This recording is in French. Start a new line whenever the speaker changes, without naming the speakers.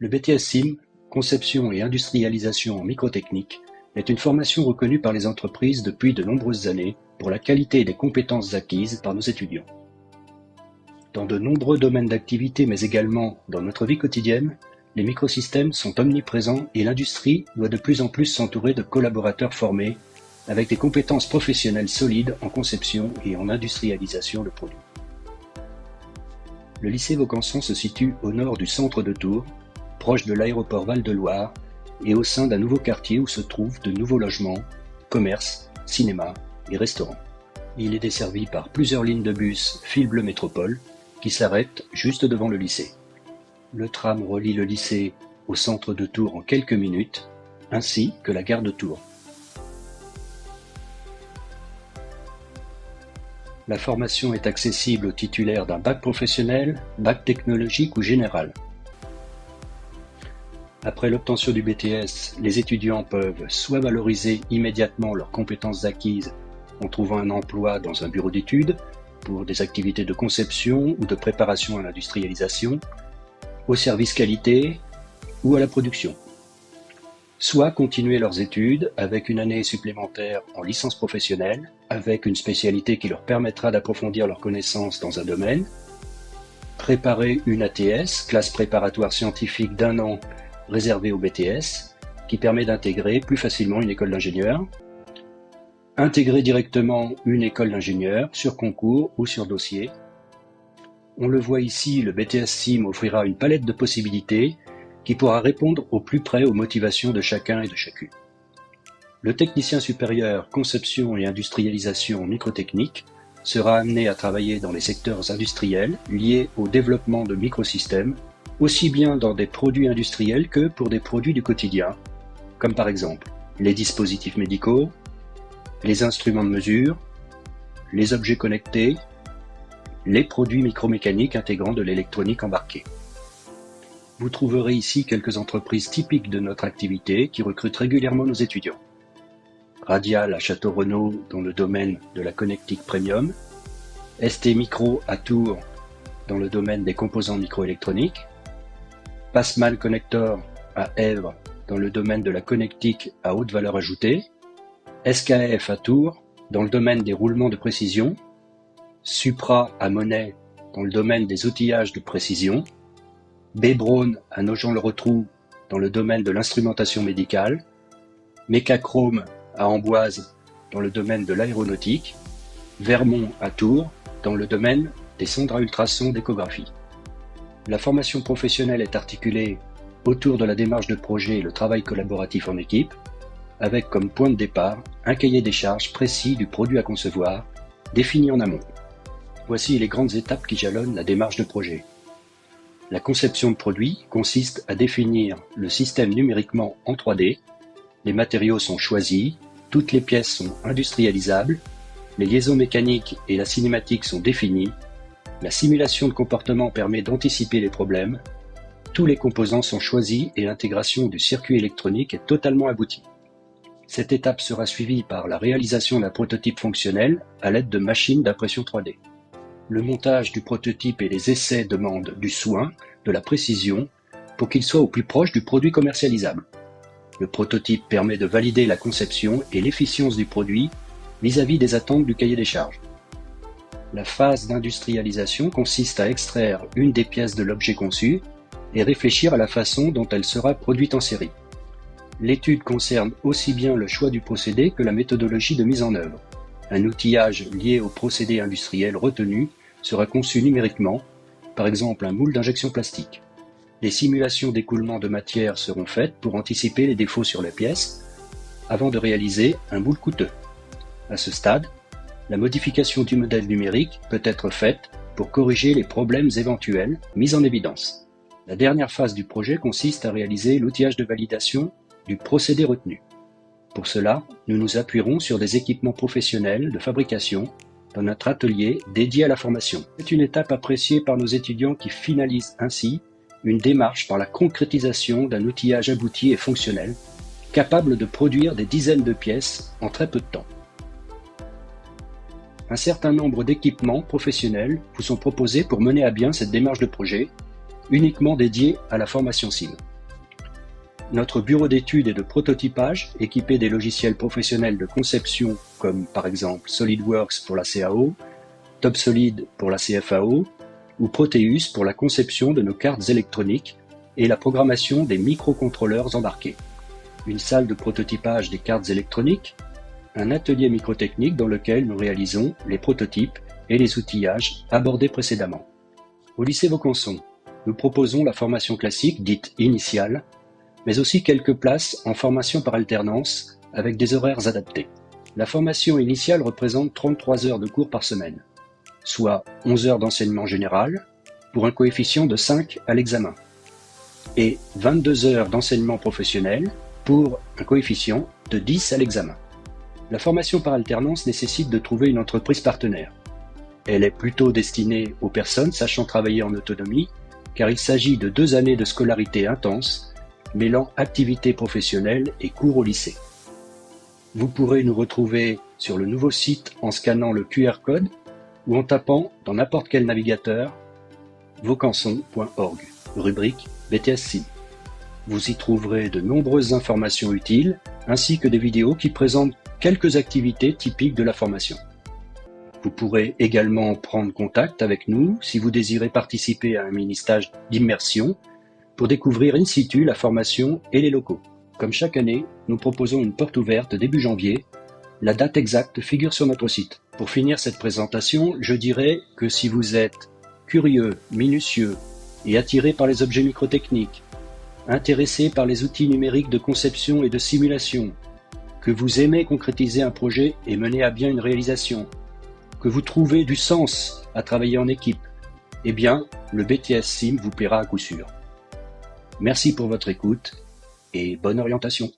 Le BTS Sim, Conception et industrialisation en microtechnique, est une formation reconnue par les entreprises depuis de nombreuses années pour la qualité des compétences acquises par nos étudiants. Dans de nombreux domaines d'activité mais également dans notre vie quotidienne, les microsystèmes sont omniprésents et l'industrie doit de plus en plus s'entourer de collaborateurs formés avec des compétences professionnelles solides en conception et en industrialisation de produits. Le lycée Vaucanson se situe au nord du centre de Tours, proche de l'aéroport Val-de-Loire et au sein d'un nouveau quartier où se trouvent de nouveaux logements, commerces, cinémas et restaurants. Il est desservi par plusieurs lignes de bus Fil Bleu Métropole qui s'arrêtent juste devant le lycée. Le tram relie le lycée au centre de Tours en quelques minutes, ainsi que la gare de Tours. La formation est accessible aux titulaires d'un bac professionnel, bac technologique ou général. Après l'obtention du BTS, les étudiants peuvent soit valoriser immédiatement leurs compétences acquises en trouvant un emploi dans un bureau d'études pour des activités de conception ou de préparation à l'industrialisation, au service qualité ou à la production. Soit continuer leurs études avec une année supplémentaire en licence professionnelle, avec une spécialité qui leur permettra d'approfondir leurs connaissances dans un domaine, préparer une ATS, classe préparatoire scientifique d'1 an réservée au BTS, qui permet d'intégrer plus facilement une école d'ingénieur, intégrer directement une école d'ingénieur sur concours ou sur dossier. On le voit ici, le BTS Sim offrira une palette de possibilités qui pourra répondre au plus près aux motivations de chacun et de chacune. Le technicien supérieur conception et industrialisation microtechnique sera amené à travailler dans les secteurs industriels liés au développement de microsystèmes, aussi bien dans des produits industriels que pour des produits du quotidien, comme par exemple les dispositifs médicaux, les instruments de mesure, les objets connectés, les produits micromécaniques intégrant de l'électronique embarquée. Vous trouverez ici quelques entreprises typiques de notre activité qui recrutent régulièrement nos étudiants. Radial à Château-Renaud dans le domaine de la connectique premium, ST Micro à Tours dans le domaine des composants microélectroniques, Passmal Connector à Èvres dans le domaine de la connectique à haute valeur ajoutée, SKF à Tours dans le domaine des roulements de précision, Supra à Monnaie dans le domaine des outillages de précision, B-Braun à Nogent-le-Rotrou dans le domaine de l'instrumentation médicale, Mécachrome à Amboise dans le domaine de l'aéronautique, Vermont à Tours dans le domaine des sondes à ultrasons d'échographie. La formation professionnelle est articulée autour de la démarche de projet et le travail collaboratif en équipe, avec comme point de départ un cahier des charges précis du produit à concevoir, défini en amont. Voici les grandes étapes qui jalonnent la démarche de projet. La conception de produit consiste à définir le système numériquement en 3D, les matériaux sont choisis, toutes les pièces sont industrialisables, les liaisons mécaniques et la cinématique sont définies, la simulation de comportement permet d'anticiper les problèmes, tous les composants sont choisis et l'intégration du circuit électronique est totalement aboutie. Cette étape sera suivie par la réalisation d'un prototype fonctionnel à l'aide de machines d'impression 3D. Le montage du prototype et les essais demandent du soin, de la précision, pour qu'il soit au plus proche du produit commercialisable. Le prototype permet de valider la conception et l'efficience du produit vis-à-vis des attentes du cahier des charges. La phase d'industrialisation consiste à extraire une des pièces de l'objet conçu et réfléchir à la façon dont elle sera produite en série. L'étude concerne aussi bien le choix du procédé que la méthodologie de mise en œuvre. Un outillage lié au procédé industriel retenu sera conçu numériquement, par exemple un moule d'injection plastique. Des simulations d'écoulement de matière seront faites pour anticiper les défauts sur la pièce, avant de réaliser un moule coûteux. À ce stade, la modification du modèle numérique peut être faite pour corriger les problèmes éventuels mis en évidence. La dernière phase du projet consiste à réaliser l'outillage de validation du procédé retenu. Pour cela, nous nous appuierons sur des équipements professionnels de fabrication dans notre atelier dédié à la formation. C'est une étape appréciée par nos étudiants qui finalisent ainsi une démarche par la concrétisation d'un outillage abouti et fonctionnel, capable de produire des dizaines de pièces en très peu de temps. Un certain nombre d'équipements professionnels vous sont proposés pour mener à bien cette démarche de projet, uniquement dédié à la formation SIM. Notre bureau d'études et de prototypage, équipé des logiciels professionnels de conception comme par exemple SolidWorks pour la CAO, TopSolid pour la CFAO ou Proteus pour la conception de nos cartes électroniques et la programmation des microcontrôleurs embarqués. Une salle de prototypage des cartes électroniques, un atelier microtechnique dans lequel nous réalisons les prototypes et les outillages abordés précédemment. Au lycée Vaucanson, nous proposons la formation classique dite initiale, mais aussi quelques places en formation par alternance avec des horaires adaptés. La formation initiale représente 33 heures de cours par semaine, soit 11 heures d'enseignement général pour un coefficient de 5 à l'examen, et 22 heures d'enseignement professionnel pour un coefficient de 10 à l'examen. La formation par alternance nécessite de trouver une entreprise partenaire. Elle est plutôt destinée aux personnes sachant travailler en autonomie, car il s'agit de 2 années de scolarité intense, mêlant activité professionnelle et cours au lycée. Vous pourrez nous retrouver sur le nouveau site en scannant le QR code ou en tapant dans n'importe quel navigateur vaucanson.org, rubrique BTS SIM. Vous y trouverez de nombreuses informations utiles ainsi que des vidéos qui présentent quelques activités typiques de la formation. Vous pourrez également prendre contact avec nous si vous désirez participer à un mini-stage d'immersion pour découvrir in situ la formation et les locaux. Comme chaque année, nous proposons une porte ouverte début janvier. La date exacte figure sur notre site. Pour finir cette présentation, je dirais que si vous êtes curieux, minutieux et attiré par les objets microtechniques, intéressé par les outils numériques de conception et de simulation, que vous aimez concrétiser un projet et mener à bien une réalisation, que vous trouvez du sens à travailler en équipe, eh bien, le BTS SIM vous plaira à coup sûr. Merci pour votre écoute et bonne orientation.